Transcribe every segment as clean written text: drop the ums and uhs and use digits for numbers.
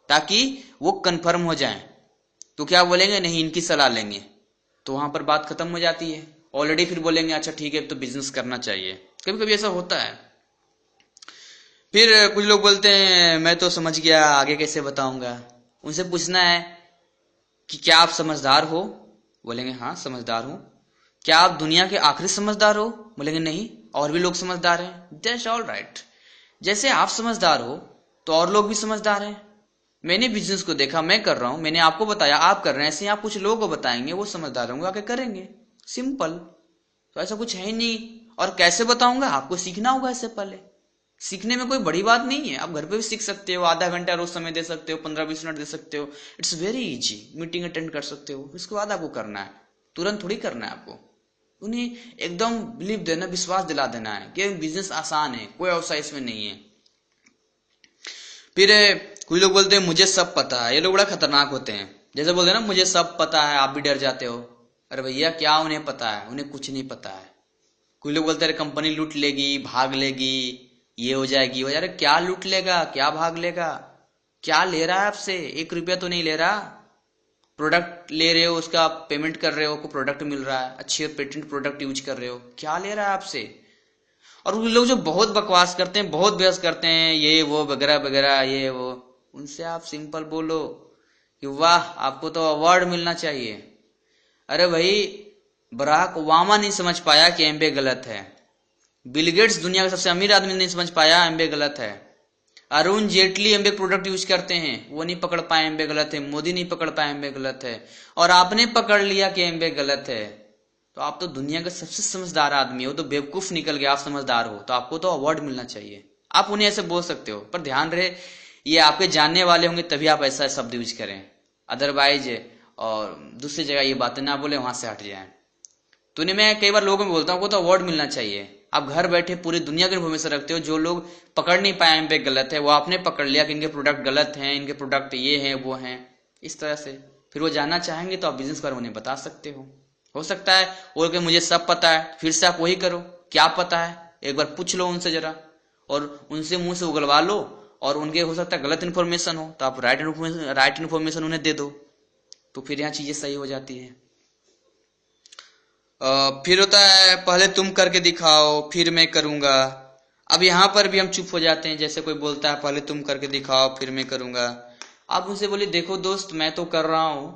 ताकि वो कंफर्म हो जाए। तो क्या बोलेंगे, नहीं इनकी सलाह लेंगे, तो वहां पर बात खत्म हो जाती है ऑलरेडी। फिर बोलेंगे अच्छा ठीक है तो बिजनेस करना चाहिए। कभी कभी ऐसा होता है। फिर कुछ लोग बोलते हैं मैं तो समझ गया, आगे कैसे बताऊंगा। उनसे पूछना है कि क्या आप समझदार हो? बोलेंगे हाँ समझदार हूं। क्या आप दुनिया के आखिरी समझदार हो? बोलेंगे नहीं, और भी लोग समझदार हैं। That's all right. जैसे आप समझदार हो तो और लोग भी समझदार हैं। मैंने बिजनेस को देखा, मैं कर रहा हूं, मैंने आपको बताया, आप कर रहे हैं, ऐसे ही आप कुछ लोगों को बताएंगे, वो समझदार होंगे, आके करेंगे। सिंपल। तो ऐसा कुछ है ही नहीं। और कैसे बताऊंगा? आपको सीखना होगा इससे पहले। सीखने में कोई बड़ी बात नहीं है, आप घर पे भी सीख सकते हो, आधा घंटा रोज समय दे सकते हो, 15-20 मिनट दे सकते हो। It's very easy. Meeting attend कर सकते हो, इसके बाद आपको करना है, तुरंत थोड़ी करना है आपको। उन्हें एकदम बिलीव देना, विश्वास दिला देना है कि बिजनेस आसान है, कोई अवसर इसमें नहीं है। फिर कुछ लोग बोलते हैं मुझे सब पता है। ये लोग बड़ा खतरनाक होते हैं। जैसे बोलते हैं ना मुझे सब पता है, आप भी डर जाते हो। अरे भैया क्या उन्हें पता है? उन्हें कुछ नहीं पता है। कुछ लोग बोलते हैं कंपनी लूट लेगी, भाग लेगी, ये हो जाएगी, वो। अरे क्या लूट लेगा, क्या भाग लेगा? क्या ले रहा है आपसे? 1 रुपया तो नहीं ले रहा। प्रोडक्ट ले रहे हो, उसका पेमेंट कर रहे हो, को प्रोडक्ट मिल रहा है, अच्छे पेटेंट प्रोडक्ट यूज कर रहे हो, क्या ले रहा है आपसे? और उन लोग जो बहुत बकवास करते हैं, बहुत बहस करते हैं, ये वो वगैरह वगैरह, ये वो, उनसे आप सिंपल बोलो कि वाह आपको तो अवार्ड मिलना चाहिए। अरे भाई, बराक ओबामा नहीं समझ पाया कि एमबे गलत है। बिल गेट्स दुनिया का सबसे अमीर आदमी नहीं समझ पाया एमबे गलत है। अरुण जेटली एमबे प्रोडक्ट यूज करते हैं, वो नहीं पकड़ पाए एमबे गलत है। मोदी नहीं पकड़ पाए एमबे गलत है। और आपने पकड़ लिया कि एमबे गलत है, तो आप तो दुनिया का सबसे समझदार आदमी हो। तो बेवकूफ निकल गया, आप समझदार हो, तो आपको तो अवार्ड मिलना चाहिए। आप उन्हें ऐसे बोल सकते हो, पर ध्यान रहे ये आपके जानने वाले होंगे तभी आप ऐसा शब्द यूज करें। अदरवाइज और दूसरी जगह ये बातें ना बोले, वहां से हट जाए। तो इन्हें मैं कई बार लोगों में बोलता हूँ, तो अवार्ड मिलना चाहिए। आप घर बैठे पूरी दुनिया की इन्फॉर्मेशन रखते हो। जो लोग पकड़ नहीं पाए एमबे गलत है, वो आपने पकड़ लिया कि इनके प्रोडक्ट गलत हैं, इनके प्रोडक्ट ये हैं वो हैं, इस तरह से। फिर वो जानना चाहेंगे तो आप बिजनेस पर उन्हें बता सकते हो सकता है बोल के मुझे सब पता है, फिर से आप वही करो, क्या पता है एक बार पूछ लो उनसे जरा, और उनसे मुंह से उगलवा लो। और उनके हो सकता है गलत इन्फॉर्मेशन हो, तो आप राइट इन्फॉर्मेशन उन्हें दे दो। तो फिर यहाँ चीजें सही हो जाती है। फिर होता है पहले तुम करके दिखाओ फिर मैं करूंगा। अब यहाँ पर भी हम चुप हो जाते हैं। जैसे कोई बोलता है पहले तुम करके दिखाओ फिर मैं करूंगा, आप उनसे बोले देखो दोस्त मैं तो कर रहा हूं,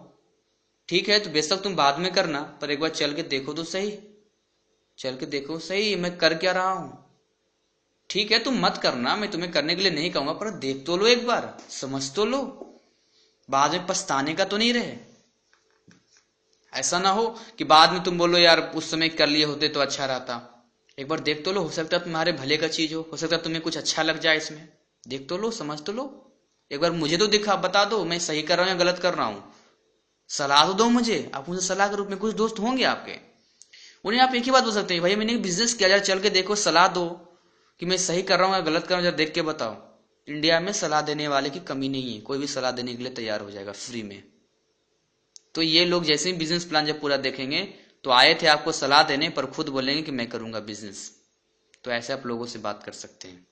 ठीक है तो बेशक तुम बाद में करना, पर एक बार चल के देखो तो सही, चल के देखो सही मैं कर क्या रहा हूं। ठीक है तुम मत करना, मैं तुम्हें करने के लिए नहीं कहूंगा, पर देख तो लो एक बार, समझ तो लो, बाद में पछताने का तो नहीं रहे। ऐसा ना हो कि बाद में तुम बोलो यार उस समय कर लिए होते तो अच्छा रहता। एक बार देख तो लो, हो सकता है तुम्हारे भले का चीज हो सकता है तुम्हें कुछ अच्छा लग जाए इसमें। देख तो लो, समझ तो लो, एक बार मुझे तो दिखा, बता दो मैं सही कर रहा हूं या गलत कर रहा हूं। सलाह तो दो मुझे। आप उनसे सलाह के रूप में, कुछ दोस्त होंगे आपके, उन्हें आप एक ही बात बोल सकते हैं, भाई मैंने बिजनेस किया, जरा चल के देखो, सलाह दो कि मैं सही कर रहा हूं या गलत कर रहा हूं, जरा देख के बताओ। इंडिया में सलाह देने वाले की कमी नहीं है, कोई भी सलाह देने के लिए तैयार हो जाएगा फ्री में। तो ये लोग जैसे ही बिजनेस प्लान जब पूरा देखेंगे तो आए थे आपको सलाह देने, पर खुद बोलेंगे कि मैं करूंगा बिजनेस। तो ऐसे आप लोगों से बात कर सकते हैं।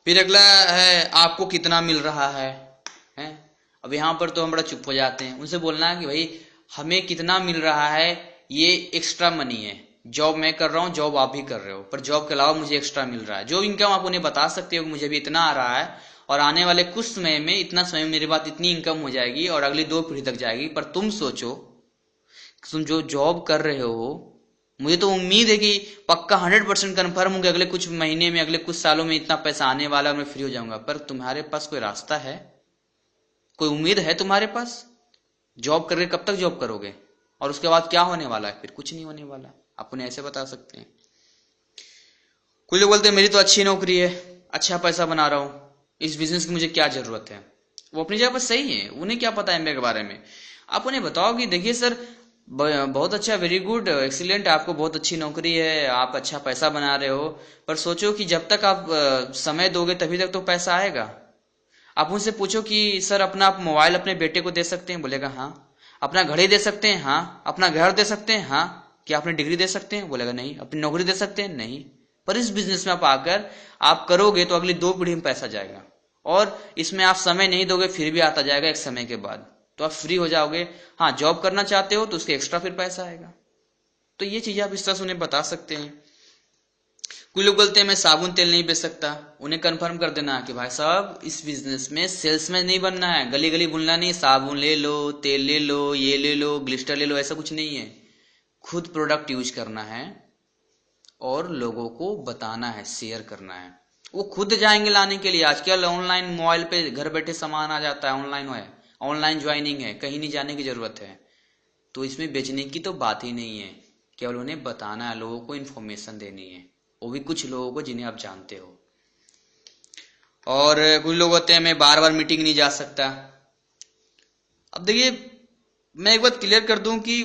फिर अगला है आपको कितना मिल रहा है? अब यहां पर तो हम बड़ा चुप हो जाते हैं। उनसे बोलना है कि भाई हमें कितना मिल रहा है, ये एक्स्ट्रा मनी है। जॉब मैं कर रहा हूं, जॉब आप भी कर रहे हो, पर जॉब के अलावा मुझे एक्स्ट्रा मिल रहा है। जो इनकम आप उन्हें बता सकते हो कि मुझे भी इतना आ रहा है, और आने वाले कुछ समय में इतना समय में मेरे पास इतनी इनकम हो जाएगी और अगली 2 पीढ़ी तक जाएगी। पर तुम सोचो, तुम जो जॉब कर रहे हो, मुझे तो उम्मीद है कि पक्का 100% कन्फर्म हूं कि अगले कुछ महीने में, अगले कुछ सालों में इतना पैसा आने वाला और मैं फ्री हो जाऊंगा। पर तुम्हारे पास कोई रास्ता है, कोई उम्मीद है तुम्हारे पास? जॉब करके कब तक जॉब करोगे, और उसके बाद क्या होने वाला है? फिर कुछ नहीं होने वाला। आप उन्हें ऐसे बता सकते हैं। कुछ लोग बोलते हैं मेरी तो अच्छी नौकरी है, अच्छा पैसा बना रहा हूं, इस बिजनेस की मुझे क्या जरूरत है। वो अपनी जगह पर सही है, उन्हें क्या पता है एमबीए के बारे में। आप उन्हें बताओ कि देखिए सर बहुत अच्छा, वेरी गुड, एक्सीलेंट, आपको बहुत अच्छी नौकरी है, आप अच्छा पैसा बना रहे हो, पर सोचो कि जब तक आप समय दोगे तभी तक तो पैसा आएगा। आप उनसे पूछो कि सर अपना आप मोबाइल अपने बेटे को दे सकते हैं? बोलेगा हाँ। अपना घड़ी दे सकते हैं? हाँ। अपना घर दे सकते हैं? हाँ। क्या अपनी डिग्री दे सकते हैं? बोलेगा नहीं। अपनी नौकरी दे सकते हैं? नहीं। पर इस बिजनेस में आप आकर आप करोगे तो अगली 2 पीढ़ी में पैसा जाएगा, और इसमें आप समय नहीं दोगे फिर भी आता जाएगा एक समय के बाद, तो आप फ्री हो जाओगे। हाँ, जॉब करना चाहते हो तो उसके एक्स्ट्रा फिर पैसा आएगा। तो ये चीजें आप इस तरह से उन्हें बता सकते हैं। कुछ लोग बोलते हैं मैं साबुन तेल नहीं बेच सकता, उन्हें कंफर्म कर देना कि भाई साहब इस बिजनेस में सेल्समैन नहीं बनना है, गली गली बोलना नहीं साबुन ले लो, तेल ले लो, ये ले लो, ग्लिस्टर ले लो, ऐसा कुछ नहीं है। खुद प्रोडक्ट यूज करना है और लोगों को बताना है, शेयर करना है। वो खुद जाएंगे लाने के लिए। आजकल ऑनलाइन मोबाइल पे घर बैठे सामान आ जाता है, ऑनलाइन है, ऑनलाइन ज्वाइनिंग है, कहीं नहीं जाने की जरूरत है। तो इसमें बेचने की तो बात ही नहीं है, केवल उन्हें बताना है, लोगों को इन्फॉर्मेशन देनी है, वो भी कुछ लोगों को जिन्हें आप जानते हो। और कुछ लोग होते हैं मैं बार बार मीटिंग नहीं जा सकता। अब देखिए, मैं एक बात क्लियर कर दूं कि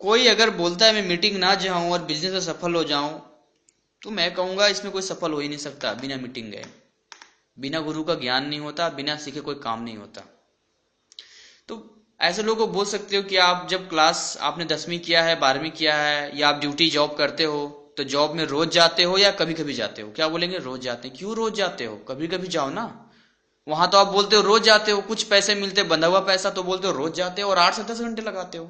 कोई अगर बोलता है मैं मीटिंग ना जाऊं और बिजनेस में सफल हो जाऊं, तो मैं कहूंगा इसमें कोई सफल हो ही नहीं सकता बिना मीटिंग गए। बिना गुरु का ज्ञान नहीं होता, बिना सीखे कोई काम नहीं होता। तो ऐसे लोगों को बोल सकते हो कि आप जब क्लास आपने 10वीं किया है, 12वीं किया है, या आप ड्यूटी जॉब करते हो, तो जॉब में रोज जाते हो या कभी कभी जाते हो? क्या बोलेंगे? रोज जाते हैं। क्यों रोज जाते हो? कभी कभी जाओ ना। वहां तो आप बोलते हो रोज जाते हो, कुछ पैसे मिलते, बंधा हुआ पैसा, तो बोलते हो रोज जाते हो और 8 से 10 घंटे लगाते हो।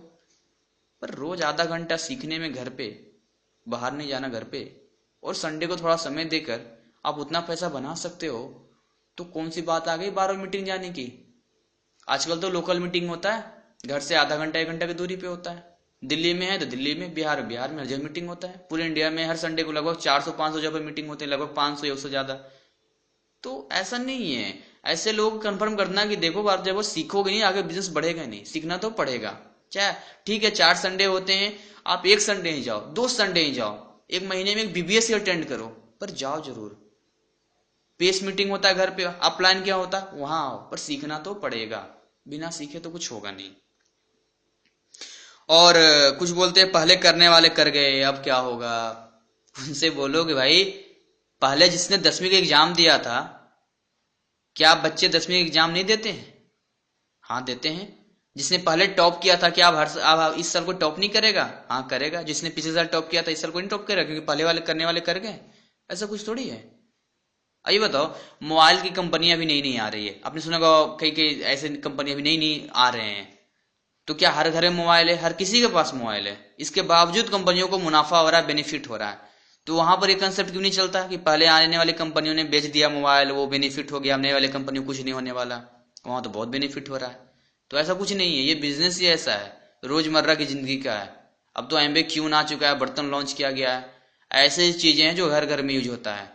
पर रोज आधा घंटा सीखने में घर पे, बाहर नहीं जाना घर पे, और संडे को थोड़ा समय देकर आप उतना पैसा बना सकते हो, तो कौन सी बात आ गई बार बार मीटिंग जाने की? आजकल तो लोकल मीटिंग होता है, घर से आधा घंटा 1 घंटा की दूरी पे होता है। दिल्ली में है तो दिल्ली में, बिहार में हर जगह मीटिंग होता है। पूरे इंडिया में हर संडे को लगभग 400-500 जगह पे मीटिंग होते हैं, लगभग 500 या उससे ज्यादा। तो ऐसा नहीं है। ऐसे लोग कंफर्म करना कि देखो बार जब वो सीखोगे नहीं, आगे बिजनेस बढ़ेगा नहीं। सीखना तो पड़ेगा। चाहे ठीक है 4 संडे होते हैं, आप 1 संडे ही जाओ, 2 संडे ही जाओ, 1 महीने में एक बीबीएस ही अटेंड करो, पर जाओ जरूर। पेस मीटिंग होता है घर पे, अपलाइन क्या होता है वहां आओ, पर सीखना तो पड़ेगा। बिना सीखे तो कुछ होगा नहीं। और कुछ बोलते हैं पहले करने वाले कर गए, अब क्या होगा? उनसे बोलो कि भाई पहले जिसने 10वीं का एग्जाम दिया था, क्या आप बच्चे 10वीं का एग्जाम नहीं देते हैं? हाँ देते हैं। जिसने पहले टॉप किया था, क्या आप इस साल को टॉप नहीं करेगा? हाँ करेगा। जिसने पिछले साल टॉप किया था इस साल को नहीं टॉप करेगा, क्योंकि पहले वाले करने वाले कर गए। ऐसा कुछ थोड़ी है। आइए बताओ, मोबाइल की कंपनियां भी नई नई आ रही है, आपने सुना होगा कई कई ऐसे कंपनियां भी नई नई आ रहे हैं। तो क्या हर घर में मोबाइल है? हर किसी के पास मोबाइल है। इसके बावजूद कंपनियों को मुनाफा हो रहा है, बेनिफिट हो रहा है। तो वहां पर ये कंसेप्ट क्यों नहीं चलता कि पहले आने वाली कंपनियों ने बेच दिया मोबाइल, वो बेनिफिट हो गया, आने वाली कंपनियों को कुछ नहीं होने वाला, वहां तो बहुत बेनिफिट हो रहा है। तो ऐसा कुछ नहीं है, ये बिजनेस ही ऐसा है, रोजमर्रा की जिंदगी का है। अब तो एमबे क्यून आ चुका है, बर्तन लॉन्च किया गया है, ऐसे चीजें हैं जो घर घर में यूज होता है।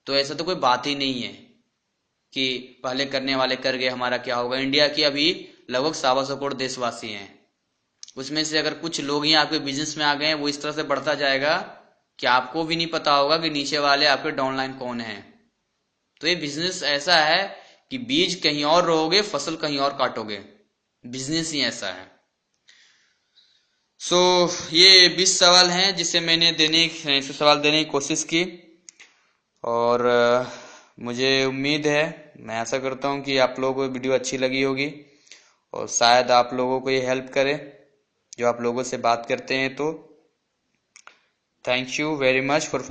तो ऐसा तो कोई बात ही नहीं है कि पहले करने वाले कर गए, हमारा क्या होगा। इंडिया की अभी लगभग 125 करोड़ देशवासी हैं, उसमें से अगर कुछ लोग ही आपके बिजनेस में आ गए हैं, वो इस तरह से बढ़ता जाएगा कि आपको भी नहीं पता होगा कि नीचे वाले आपके डाउनलाइन कौन है। तो ये बिजनेस ऐसा है कि बीज कहीं और रोगे, फसल कहीं और काटोगे। बिजनेस ही ऐसा है। ये 20 सवाल हैं जिसे मैंने सवाल देने की कोशिश की, और मुझे उम्मीद है, मैं आशा करता हूं कि आप लोगों को वीडियो अच्छी लगी होगी, और शायद आप लोगों को ये हेल्प करे जो आप लोगों से बात करते हैं। तो thank you very much for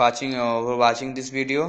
watching this video.